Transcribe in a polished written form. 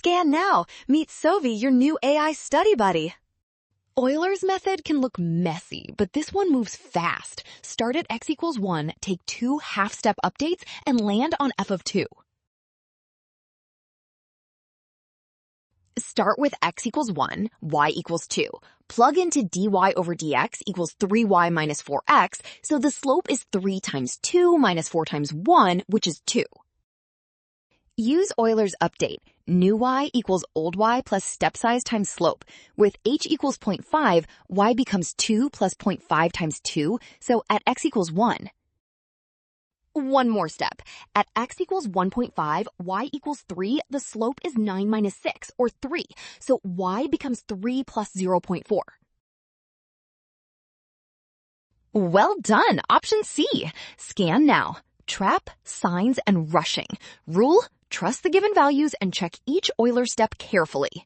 Scan now. Meet Sovi, your new AI study buddy. Euler's method can look messy, but this one moves fast. Start at x equals 1, take 2 half-step updates, and land on f of 2. Start with x equals 1, y equals 2. Plug into dy over dx equals 3y minus 4x, so the slope is 3 times 2 minus 4 times 1, which is 2. Use Euler's update. New y equals old y plus step size times slope. With h equals 0.5, y becomes 2 plus 0.5 times 2, so at x equals 1. One more step. At x equals 1.5, y equals 3, the slope is 9 minus 6, or 3, so y becomes 3 plus 0.4. Well done! Option C. Scan now. Trap, signs, and rushing. Rule: trust the given values and check each Euler step carefully.